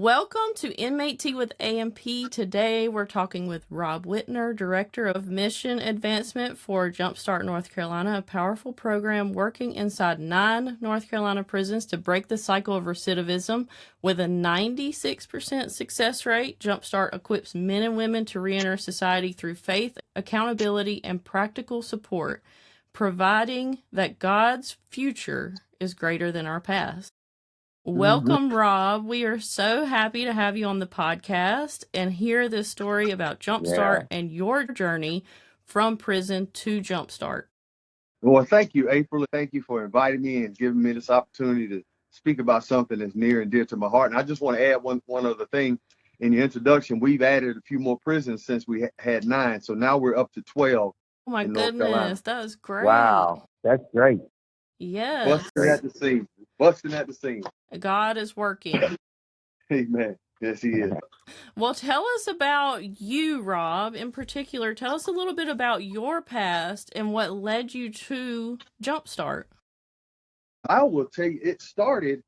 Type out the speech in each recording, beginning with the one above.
Welcome to Inmate Tea with AMP. Today we're talking with Rob Whitner, Director of Mission Advancement for JUMPSTART North Carolina, a powerful program working inside 9 North Carolina prisons to break the cycle of recidivism. With a 96% success rate, JUMPSTART equips men and women to reenter society through faith, accountability, and practical support, providing that God's future is greater than our past. Welcome, Rob. We are so happy to have you on the podcast and hear this story about JUMPSTART and your journey from prison to JUMPSTART. Well, thank you, April. Thank you for inviting me and giving me this opportunity to speak about something that's near and dear to my heart. And I just want to add one other thing. In your introduction, we've added a few more prisons since we had 9. So now we're up to 12. Oh, my goodness. That is great. Wow. That's great. Yes. Busting at the seams. God is working. Amen. Yes, he is. Well, tell us about you, Rob. In particular, tell us a little bit about your past and what led you to JUMPSTART. I will tell you, it started,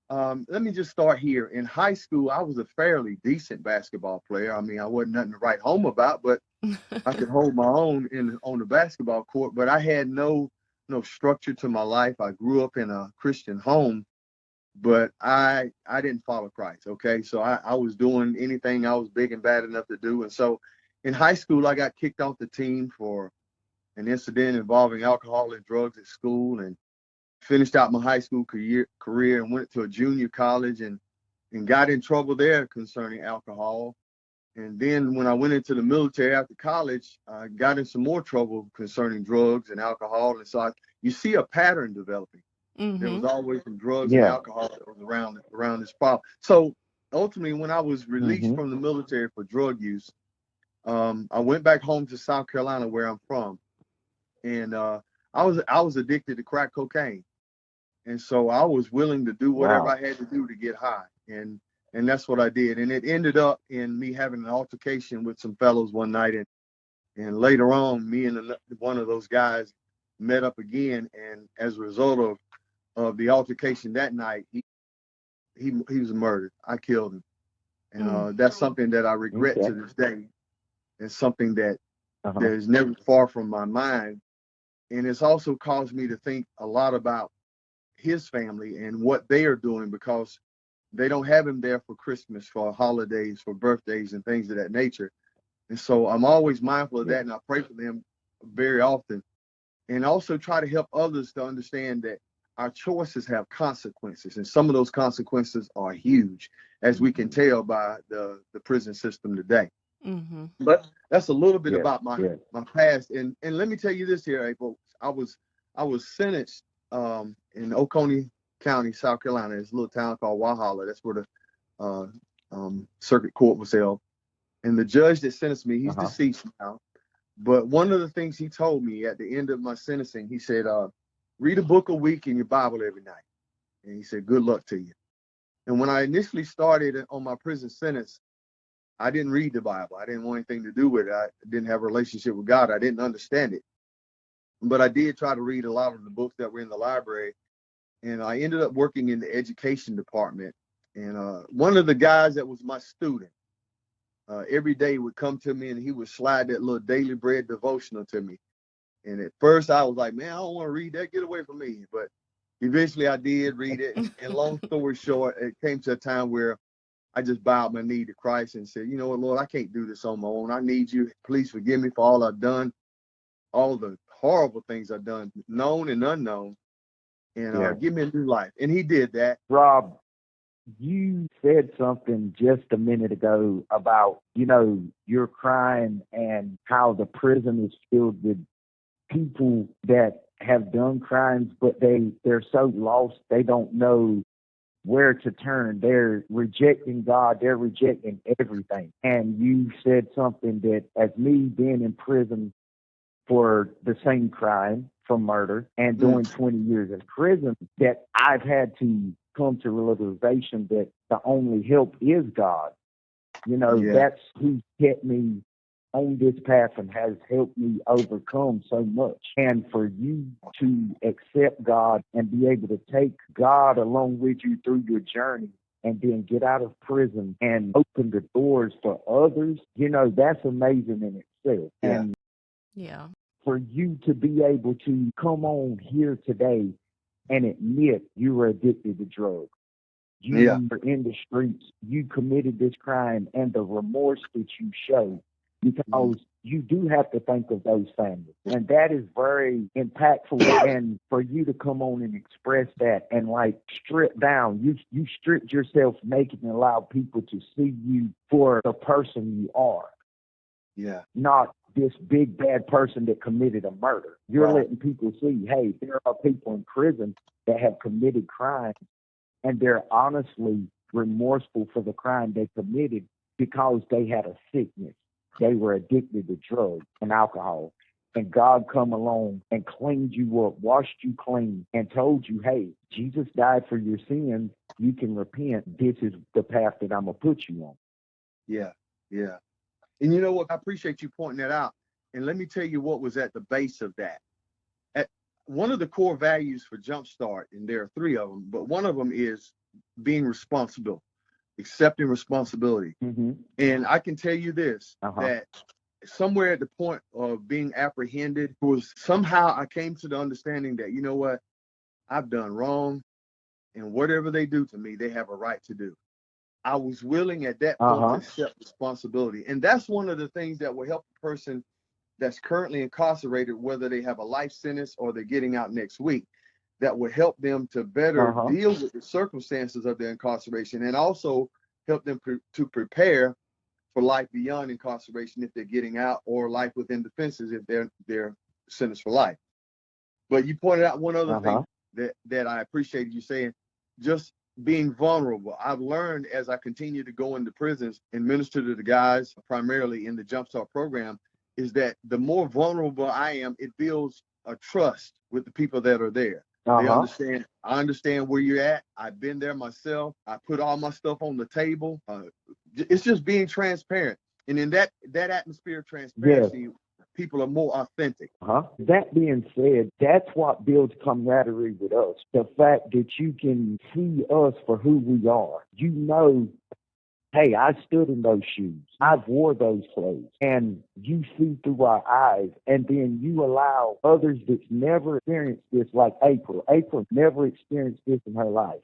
let me just start here. In high school, I was a fairly decent basketball player. I mean, I wasn't nothing to write home about, but I could hold my own on the basketball court. But I had no structure to my life. I grew up in a Christian home, but I didn't follow Christ. Okay. So I was doing anything I was big and bad enough to do. And so in high school, I got kicked off the team for an incident involving alcohol and drugs at school, and finished out my high school career and went to a junior college and got in trouble there concerning alcohol. And then when I went into the military after college, I got in some more trouble concerning drugs and alcohol. And so you see a pattern developing. Mm-hmm. There was always some drugs and alcohol that was around this problem. So ultimately, when I was released from the military for drug use, I went back home to South Carolina, where I'm from. And I was addicted to crack cocaine. And so I was willing to do whatever I had to do to get high. And that's what I did. And it ended up in me having an altercation with some fellows one night. And later on, me and one of those guys met up again. And as a result of the altercation that night, he was murdered. I killed him. And that's something that I regret to this day. It's something that is never far from my mind. And it's also caused me to think a lot about his family and what they are doing, because they don't have him there for Christmas, for holidays, for birthdays and things of that nature. And so I'm always mindful of that, and I pray for them very often. And also try to help others to understand that our choices have consequences, and some of those consequences are huge, as we can tell by the prison system today. Mm-hmm. But that's a little bit about my past. And let me tell you this here, April. I was sentenced in Oconee County, South Carolina. It's a little town called Walhalla. That's where the circuit court was held. And the judge that sentenced me, he's deceased now. But one of the things he told me at the end of my sentencing, he said, read a book a week in your Bible every night. And he said, good luck to you. And when I initially started on my prison sentence, I didn't read the Bible. I didn't want anything to do with it. I didn't have a relationship with God. I didn't understand it. But I did try to read a lot of the books that were in the library. And I ended up working in the education department. And one of the guys that was my student, every day would come to me and he would slide that little daily bread devotional to me. And at first I was like, man, I don't want to read that. Get away from me. But eventually I did read it. And long story short, it came to a time where I just bowed my knee to Christ and said, you know what, Lord, I can't do this on my own. I need you. Please forgive me for all I've done, all the horrible things I've done, known and unknown, and give me a new life. And he did that. Rob, you said something just a minute ago about, your crime and how the prison is filled with people that have done crimes, but they're so lost, they don't know where to turn. They're rejecting God. They're rejecting everything. And you said something that, as me being in prison for the same crime, for murder, and doing 20 years in prison, that I've had to come to realization that the only help is God. That's who kept me on this path and has helped me overcome so much. And for you to accept God and be able to take God along with you through your journey and then get out of prison and open the doors for others, that's amazing in itself. Yeah. And Yeah. for you to be able to come on here today and admit you were addicted to drugs, you were in the streets, you committed this crime, and the remorse that you show, because you do have to think of those families. And that is very impactful. And for you to come on and express that and like strip down, you stripped yourself naked and allowed people to see you for the person you are. Yeah. Not this big bad person that committed a murder. You're letting people see, hey, there are people in prison that have committed crimes, and they're honestly remorseful for the crime they committed because they had a sickness. They were addicted to drugs and alcohol. And God come along and cleaned you up, washed you clean, and told you, hey, Jesus died for your sins. You can repent. This is the path that I'm going to put you on. Yeah. Yeah. And you know what? I appreciate you pointing that out. And let me tell you what was at the base of that. One of the core values for Jumpstart, and there are 3 of them, but one of them is being responsible, accepting responsibility. And I can tell you this, that somewhere at the point of being apprehended was somehow I came to the understanding that, you know what, I've done wrong, and whatever they do to me, they have a right to do. I was willing at that point to accept responsibility. And that's one of the things that will help a person that's currently incarcerated, whether they have a life sentence or they're getting out next week, that will help them to better deal with the circumstances of their incarceration, and also help them to prepare for life beyond incarceration if they're getting out, or life within the fences if they're sentenced for life. But you pointed out one other thing that I appreciated you saying, just being vulnerable. I've learned as I continue to go into prisons and minister to the guys, primarily in the Jumpstart program, is that the more vulnerable I am, it builds a trust with the people that are there. They understand. I understand where you're at. I've been there myself. I put all my stuff on the table. It's just being transparent. And in that atmosphere of transparency, people are more authentic. That being said, that's what builds camaraderie with us. The fact that you can see us for who we are. Hey, I stood in those shoes. I've wore those clothes. And you see through our eyes. And then you allow others that's never experienced this, like April. April never experienced this in her life.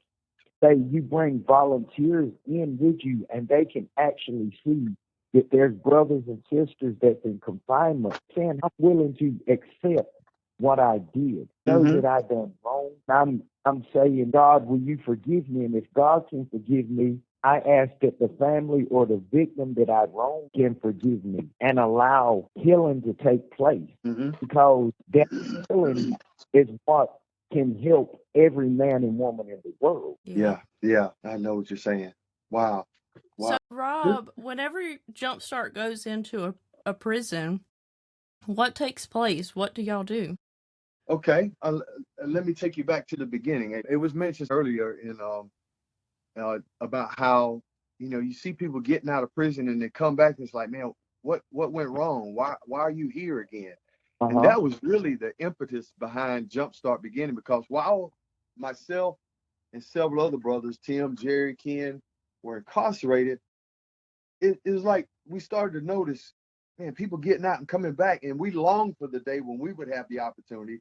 Say you bring volunteers in with you, and they can actually see that there's brothers and sisters that's in confinement saying, I'm willing to accept what I did. Know that I done wrong. I'm saying, God, will you forgive me? And if God can forgive me, I ask that the family or the victim that I wronged can forgive me and allow healing to take place, because that healing is what can help every man and woman in the world. Yeah, I know what you're saying. Wow. So, Rob, whenever Jumpstart goes into a prison, what takes place? What do y'all do? Okay, let me take you back to the beginning. It was mentioned earlier in about how, you see people getting out of prison and they come back and it's like, man, what went wrong? Why are you here again? And that was really the impetus behind Jumpstart beginning, because while myself and several other brothers, Tim, Jerry, Ken, were incarcerated, it was like we started to notice, man, people getting out and coming back, and we longed for the day when we would have the opportunity.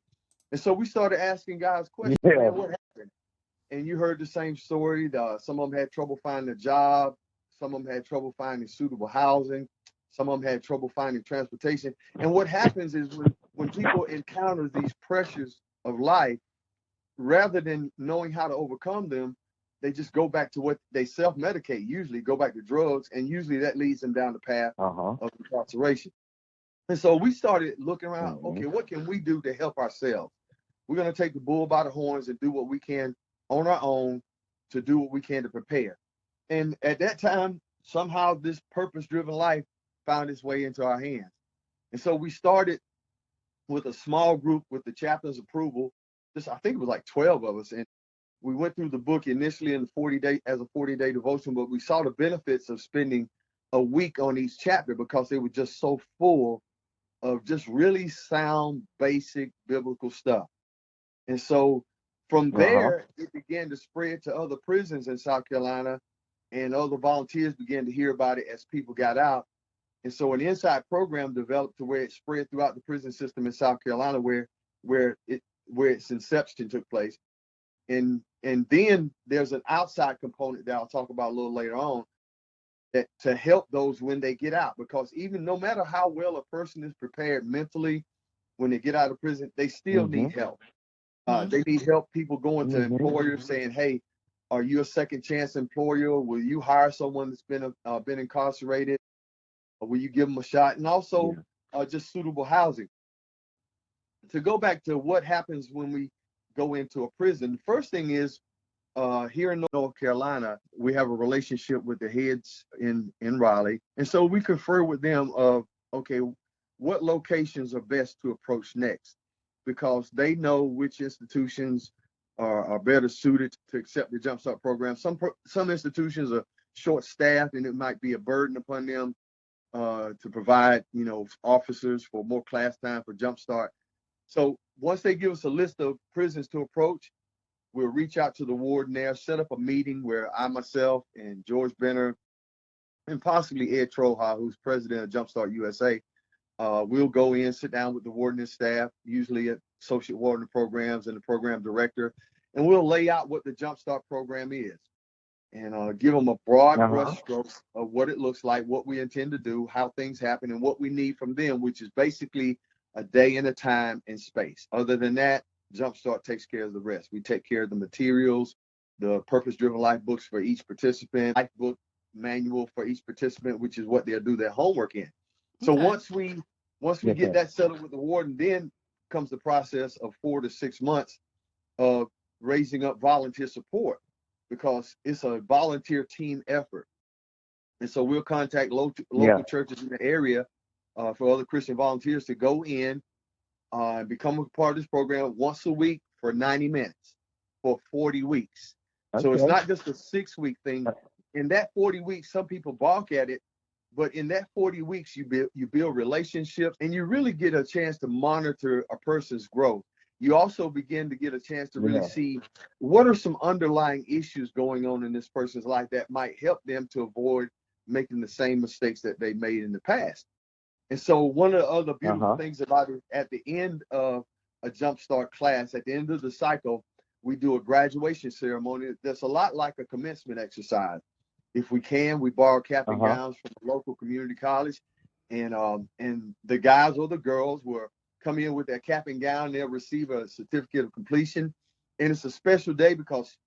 And so we started asking guys questions, man, what happened? And you heard the same story. Some of them had trouble finding a job. Some of them had trouble finding suitable housing. Some of them had trouble finding transportation. And what happens is when people encounter these pressures of life, rather than knowing how to overcome them, they just go back to what they self-medicate, usually go back to drugs, and usually that leads them down the path of incarceration. And so we started looking around, okay, what can we do to help ourselves? We're going to take the bull by the horns and do what we can on our own to do what we can to prepare. And at that time, somehow this purpose-driven life found its way into our hands. And so we started with a small group with the chaplain's approval. I think it was like 12 of us. And we went through the book initially in 40-day devotion, but we saw the benefits of spending a week on each chapter because they were just so full of just really sound, basic biblical stuff. And so from there, it began to spread to other prisons in South Carolina. and other volunteers began to hear about it as people got out. And so an inside program developed to where it spread throughout the prison system in South Carolina, where its inception took place. And then there's an outside component that I'll talk about a little later on, that to help those when they get out, because even no matter how well a person is prepared mentally when they get out of prison, they still need help. They need help. People going to employers saying, "Hey, are you a second chance employer? Will you hire someone that's been incarcerated? Or will you give them a shot?" And also just suitable housing. To go back to what happens when we go into a prison, the first thing is, here in North Carolina, we have a relationship with the heads in Raleigh. And so we confer with them of, okay, what locations are best to approach next? Because they know which institutions are better suited to accept the Jumpstart program. Some institutions are short-staffed, and it might be a burden upon them to provide, officers for more class time for Jumpstart. So once they give us a list of prisons to approach, we'll reach out to the warden there, set up a meeting where I, myself, and George Benner, and possibly Ed Troha, who's president of Jumpstart USA, we'll go in, sit down with the warden and staff, usually associate warden of programs and the program director, and we'll lay out what the Jumpstart program is, and give them a broad brushstroke of what it looks like, what we intend to do, how things happen, and what we need from them, which is basically a day and a time and space. Other than that, Jumpstart takes care of the rest. We take care of the materials, the purpose-driven life books for each participant, life book manual for each participant, which is what they'll do their homework in. So once we get that settled with the warden, then comes the process of 4 to 6 months of raising up volunteer support, because it's a volunteer team effort. And so we'll contact local churches in the area for other Christian volunteers to go in and become a part of this program once a week for 90 minutes for 40 weeks. So it's not just a 6-week thing. In that 40 weeks, some people balk at it, but in that 40 weeks, you build relationships, and you really get a chance to monitor a person's growth. You also begin to get a chance to really see what are some underlying issues going on in this person's life that might help them to avoid making the same mistakes that they made in the past. And so one of the other beautiful things about it, at the end of a Jumpstart class, at the end of the cycle, we do a graduation ceremony that's a lot like a commencement exercise. If we can, we borrow cap and gowns from a local community college, and the guys or the girls will come in with their cap and gown. They'll receive a certificate of completion, and it's a special day because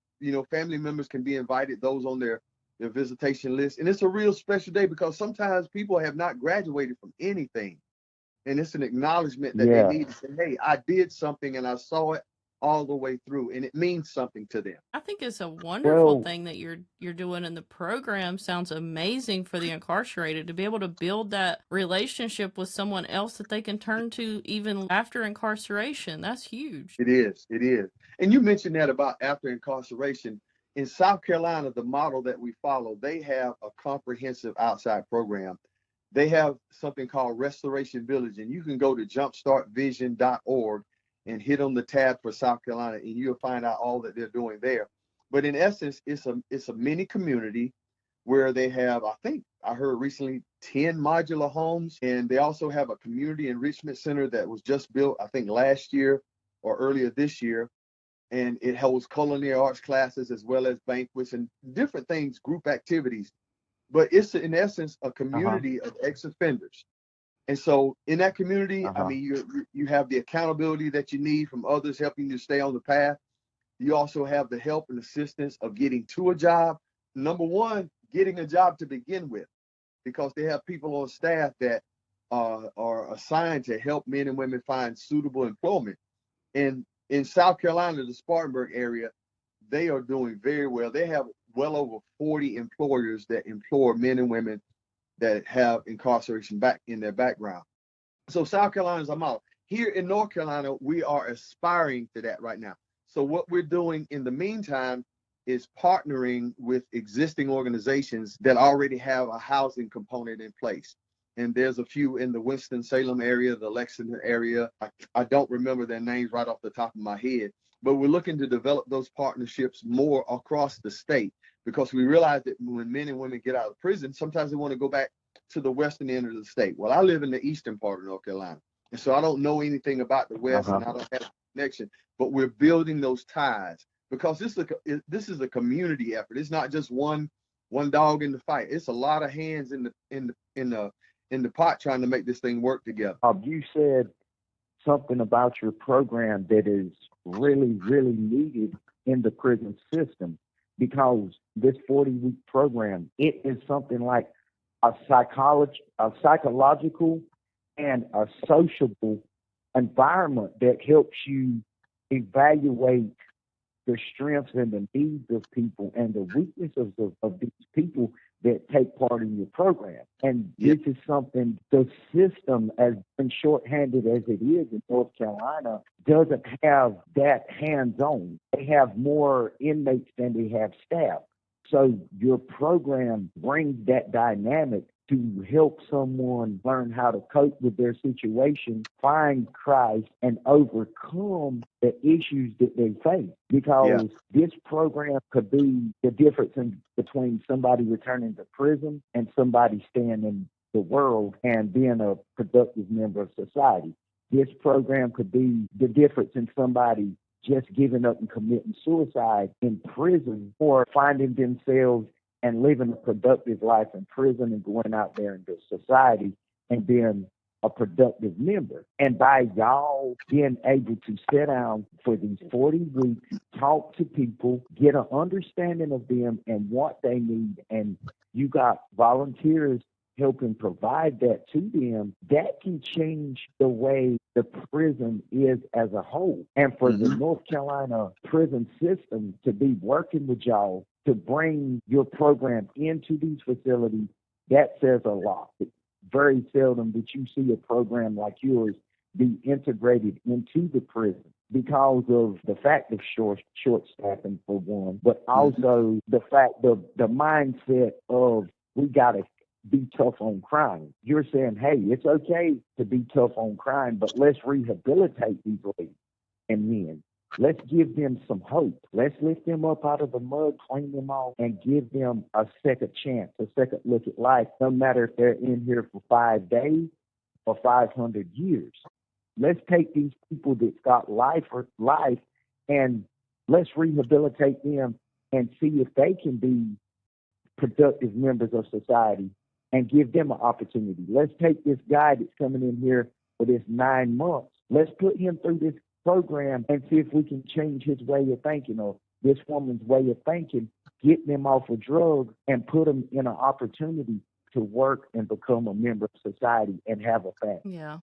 family members can be invited, those on their visitation list, and it's a real special day because sometimes people have not graduated from anything, and it's an acknowledgement that they need to say, "Hey, I did something and I saw it all the way through," and it means something to them. I think it's a wonderful thing that you're doing, and the program sounds amazing for the incarcerated to be able to build that relationship with someone else that they can turn to even after incarceration. That's huge. It is. And you mentioned that about after incarceration. In South Carolina, the model that we follow, they have a comprehensive outside program. They have something called Restoration Village, and you can go to jumpstartvision.org and hit on the tab for South Carolina, and you'll find out all that they're doing there. But in essence, it's a mini community where they have, I think I heard recently, 10 modular homes, and they also have a community enrichment center that was just built, I think last year or earlier this year. And it holds culinary arts classes as well as banquets and different things, group activities. But it's, in essence, a community of ex-offenders. And so in that community, I mean, you have the accountability that you need from others helping you stay on the path. You also have the help and assistance of getting to a job. Number one, getting a job to begin with, because they have people on staff that are assigned to help men and women find suitable employment. And in South Carolina, the Spartanburg area, they are doing very well. They have well over 40 employers that employ men and women that have incarceration back in their background. So South Carolina's a model. Here in North Carolina, we are aspiring to that right now. So what we're doing in the meantime is partnering with existing organizations that already have a housing component in place. And there's a few in the Winston-Salem area, the Lexington area. I don't remember their names right off the top of my head, but we're looking to develop those partnerships more across the state, because we realize that when men and women get out of prison, sometimes they want to go back to the western end of the state. Well, I live in the eastern part of North Carolina, and so I don't know anything about the West, and I don't have a connection, but we're building those ties because this is a community effort. It's not just one dog in the fight. It's a lot of hands in the pot trying to make this thing work together. You said something about your program that is really, really needed in the prison system, because this 40-week program, it is something like a psychological and a sociable environment that helps you evaluate the strengths and the needs of people and the weaknesses of these people that take part in your program. And this is something the system, as shorthanded as it is in North Carolina, doesn't have that hands-on. They have more inmates than they have staff. So your program brings that dynamic to help someone learn how to cope with their situation, find Christ, and overcome the issues that they face. Because this program could be the difference between somebody returning to prison and somebody staying in the world and being a productive member of society. This program could be the difference in somebody just giving up and committing suicide in prison, or finding themselves and living a productive life in prison and going out there into society and being a productive member. And by y'all being able to sit down for these 40 weeks, talk to people, get an understanding of them and what they need, and you got volunteers helping provide that to them, that can change the way the prison is as a whole. And for the North Carolina prison system to be working with y'all to bring your program into these facilities, that says a lot. It's very seldom that you see a program like yours be integrated into the prison because of the fact of short staffing, for one, but also the fact of the mindset of we got to be tough on crime. You're saying, hey, it's okay to be tough on crime, but let's rehabilitate these ladies and men. Let's give them some hope. Let's lift them up out of the mud, clean them off, and give them a second chance, a second look at life, no matter if they're in here for 5 days or 500 years. Let's take these people that's got life and let's rehabilitate them and see if they can be productive members of society and give them an opportunity. Let's take this guy that's coming in here for this 9 months. Let's put him through this program and see if we can change his way of thinking, or this woman's way of thinking, get them off of drugs and put them in an opportunity to work and become a member of society and have a family. Yeah.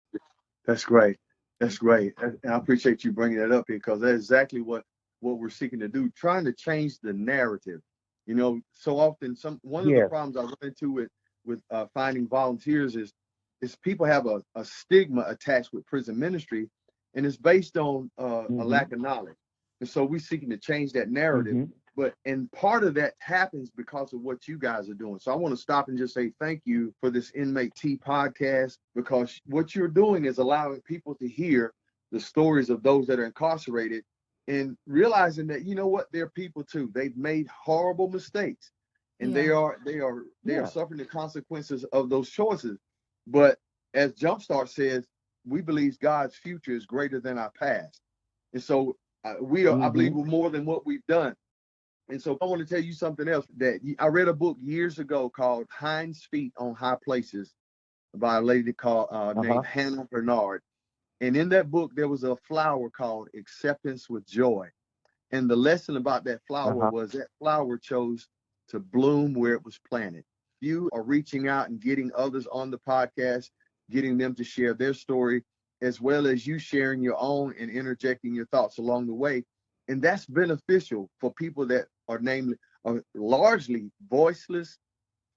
That's great. That's great. And I appreciate you bringing that up, because that's exactly what we're seeking to do, trying to change the narrative. You know, so often one of the problems I run into with finding volunteers is people have a stigma attached with prison ministry, and it's based on a lack of knowledge. And so we're seeking to change that narrative. And part of that happens because of what you guys are doing. So I want to stop and just say thank you for this Inmate T podcast, because what you're doing is allowing people to hear the stories of those that are incarcerated, and realizing that, you know what, they're people too. They've made horrible mistakes, and they are suffering the consequences of those choices. But as Jumpstart says, we believe God's future is greater than our past. And so I believe we're more than what we've done. And so I want to tell you something else, that I read a book years ago called Hind's Feet on High Places by a lady called named Hannah Bernard. And in that book, there was a flower called Acceptance with Joy. And the lesson about that flower was that flower chose to bloom where it was planted. You are reaching out and getting others on the podcast, getting them to share their story, as well as you sharing your own and interjecting your thoughts along the way. And that's beneficial for people that are largely voiceless,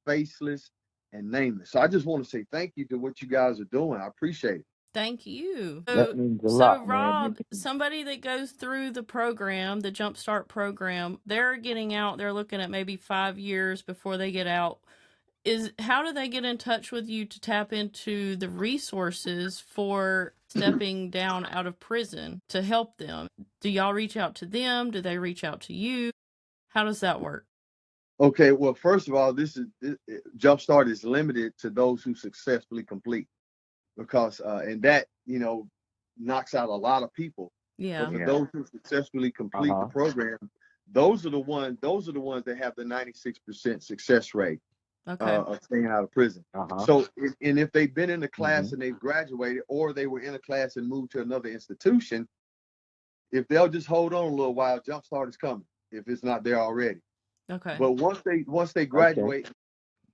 faceless, and nameless. So I just want to say thank you to what you guys are doing. I appreciate it. Thank you. That means a lot, Rob, man. somebody that goes through the program, the Jumpstart program, they're getting out, they're looking at maybe 5 years before they get out. How do they get in touch with you to tap into the resources for stepping down out of prison to help them? Do y'all reach out to them? Do they reach out to you? How does that work? Okay, well, first of all, Jumpstart is limited to those who successfully complete, because and that, knocks out a lot of people. Yeah. But for Yeah. those who successfully complete the program, those are the ones that have the 96% success rate Okay. of staying out of prison. So, and if they've been in a class and they've graduated, or they were in a class and moved to another institution, if they'll just hold on a little while, Jumpstart is coming if it's not there already. Okay. But once they graduate,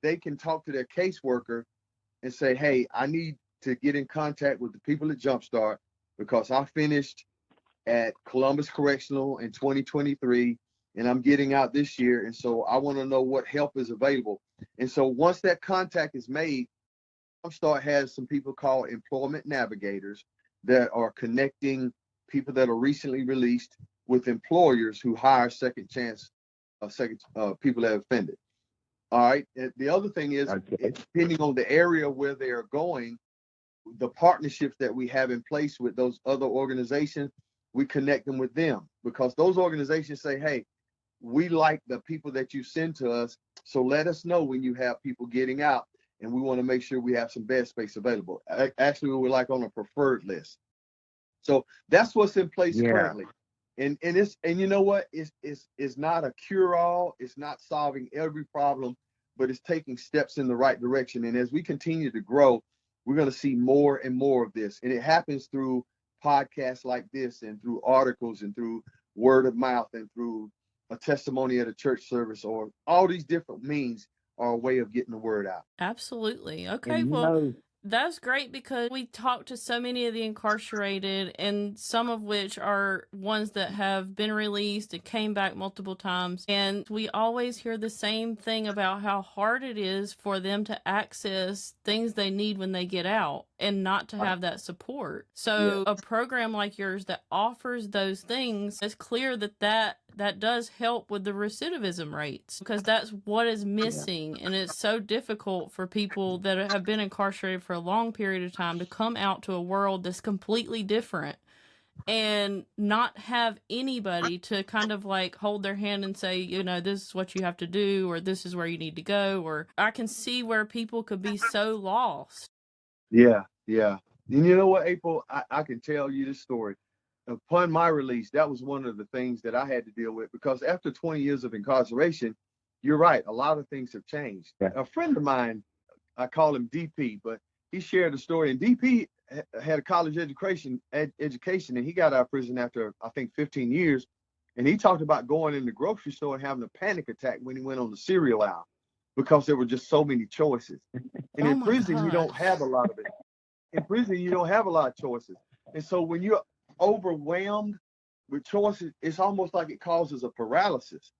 they can talk to their caseworker and say, hey, I need to get in contact with the people at Jumpstart because I finished at Columbus Correctional in 2023 and I'm getting out this year. And so I want to know what help is available. And so once that contact is made, Jumpstart has some people called employment navigators that are connecting people that are recently released with employers who hire second chance people that have offended. All right. And the other thing is, depending on the area where they are going, the partnerships that we have in place with those other organizations, we connect them with them, because those organizations say, hey, we like the people that you send to us, so let us know when you have people getting out, and we want to make sure we have some bed space available. Actually, we're like on a preferred list. So that's what's in place currently. And you know what? It's not a cure-all. It's not solving every problem, but it's taking steps in the right direction. And as we continue to grow, we're going to see more and more of this. And it happens through podcasts like this, and through articles, and through word of mouth, and through a testimony at a church service, or all these different means are a way of getting the word out. Absolutely. Okay, well, that's great, because we talk to so many of the incarcerated, and some of which are ones that have been released and came back multiple times. And we always hear the same thing about how hard it is for them to access things they need when they get out, and not to have that support. So a program like yours that offers those things, it's clear that does help with the recidivism rates, because that's what is missing. And it's so difficult for people that have been incarcerated for a long period of time to come out to a world that's completely different and not have anybody to kind of like hold their hand and say, this is what you have to do, or this is where you need to go. Or I can see where people could be so lost. Yeah. And you know what, April, I can tell you this story. Upon my release, that was one of the things that I had to deal with, because after 20 years of incarceration, you're right, a lot of things have changed. A friend of mine, I call him DP, but he shared a story, and DP had a college education, and he got out of prison after, I think, 15 years. And he talked about going in the grocery store and having a panic attack when he went on the cereal aisle, because there were just so many choices. And in prison, you don't have a lot of it. In prison, you don't have a lot of choices. And so when you're overwhelmed with choices, it's almost like it causes a paralysis.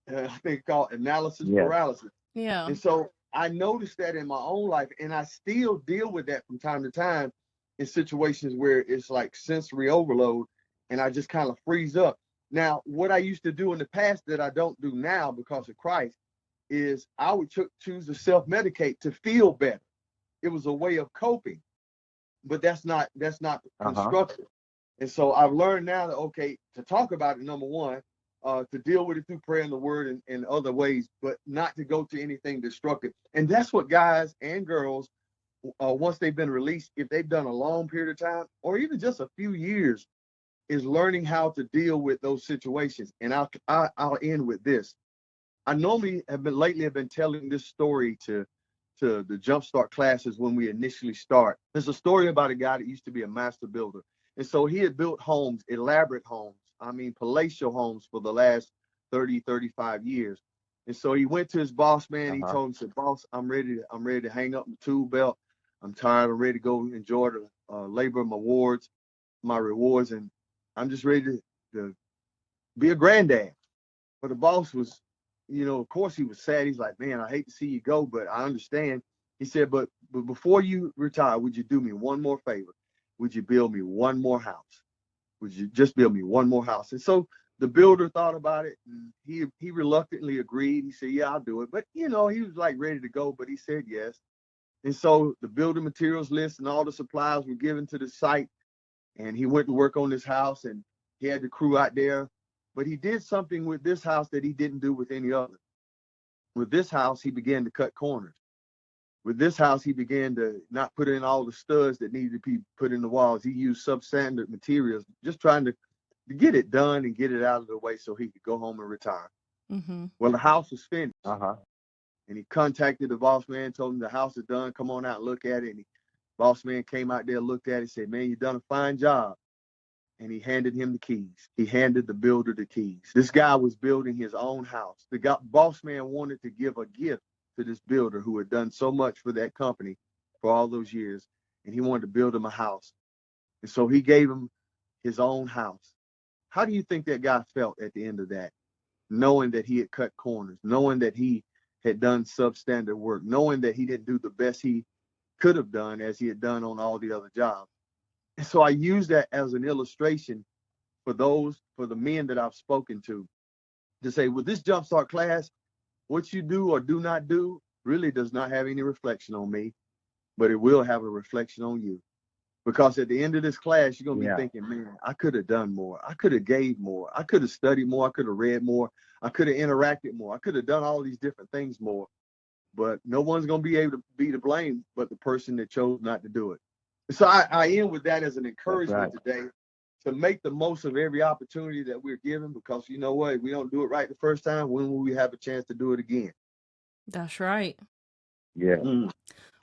I think it's called analysis paralysis. Yeah. And so I noticed that in my own life, and I still deal with that from time to time in situations where it's like sensory overload, and I just kind of freeze up. Now, what I used to do in the past that I don't do now because of Christ is I would choose to self-medicate to feel better. It was a way of coping, but that's not constructive. And so I've learned now that, okay, to talk about it, number one, to deal with it through prayer and the word and other ways, but not to go to anything destructive. And that's what guys and girls, once they've been released, if they've done a long period of time or even just a few years, is learning how to deal with those situations. And I'll end with this. I normally have been telling this story to the Jumpstart classes when we initially start. There's a story about a guy that used to be a master builder. And so he had built homes, elaborate homes, palatial homes for the last 30, 35 years. And so he went to his boss man. He told him, said, boss, I'm ready to hang up my tool belt. I'm tired. I'm ready to go enjoy the labor of my rewards. And I'm just ready to be a granddad. But the boss was, of course he was sad. He's like, man, I hate to see you go, but I understand. He said, but before you retire, would you do me one more favor? Would you build me one more house? Would you just build me one more house? And so the builder thought about it. And he reluctantly agreed. He said, yeah, I'll do it. But, he was like ready to go, but he said yes. And so the building materials list and all the supplies were given to the site. And he went to work on this house, and he had the crew out there. But he did something with this house that he didn't do with any other. With this house, he began to cut corners. With this house, he began to not put in all the studs that needed to be put in the walls. He used substandard materials, just trying to get it done and get it out of the way so he could go home and retire. Mm-hmm. Well, the house was finished. Uh-huh. And he contacted the boss man, told him the house is done. Come on out and look at it. And the boss man came out there, looked at it, said, man, you done a fine job. And he handed him the keys. He handed the builder the keys. This guy was building his own house. The boss man wanted to give a gift to this builder who had done so much for that company for all those years. And he wanted to build him a house. And so he gave him his own house. How do you think that guy felt at the end of that? Knowing that he had cut corners, knowing that he had done substandard work, knowing that he didn't do the best he could have done as he had done on all the other jobs. And so I use that as an illustration for the men that I've spoken to say, with this Jumpstart class, what you do or do not do really does not have any reflection on me, but it will have a reflection on you. Because at the end of this class, you're going to be thinking, man, I could have done more. I could have gave more. I could have studied more. I could have read more. I could have interacted more. I could have done all these different things more. But no one's going to be able to be to blame but the person that chose not to do it. So I end with that as an encouragement today to make the most of every opportunity that we're given, because you know what? If we don't do it right the first time, when will we have a chance to do it again? That's right. Yeah.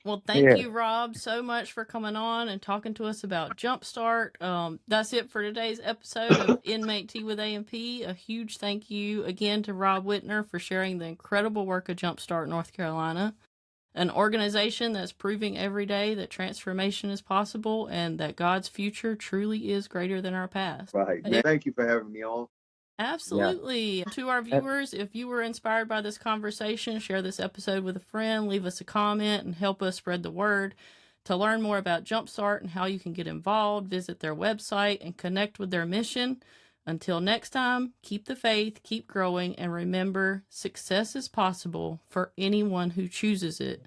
Well, thank you, Rob, so much for coming on and talking to us about Jumpstart. That's it for today's episode of Inmate Tea with AMP. A huge thank you again to Rob Whitner for sharing the incredible work of Jumpstart North Carolina, an organization that's proving every day that transformation is possible and that God's future truly is greater than our past. Right. Thank you for having me on. Absolutely. Yeah. To our viewers, if you were inspired by this conversation, share this episode with a friend, leave us a comment, and help us spread the word. To learn more about Jumpstart and how you can get involved, visit their website and connect with their mission. Until next time, keep the faith, keep growing, and remember, success is possible for anyone who chooses it.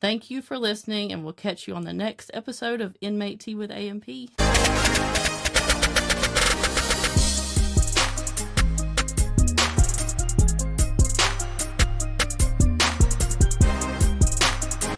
Thank you for listening, and we'll catch you on the next episode of Inmate Tea with AMP.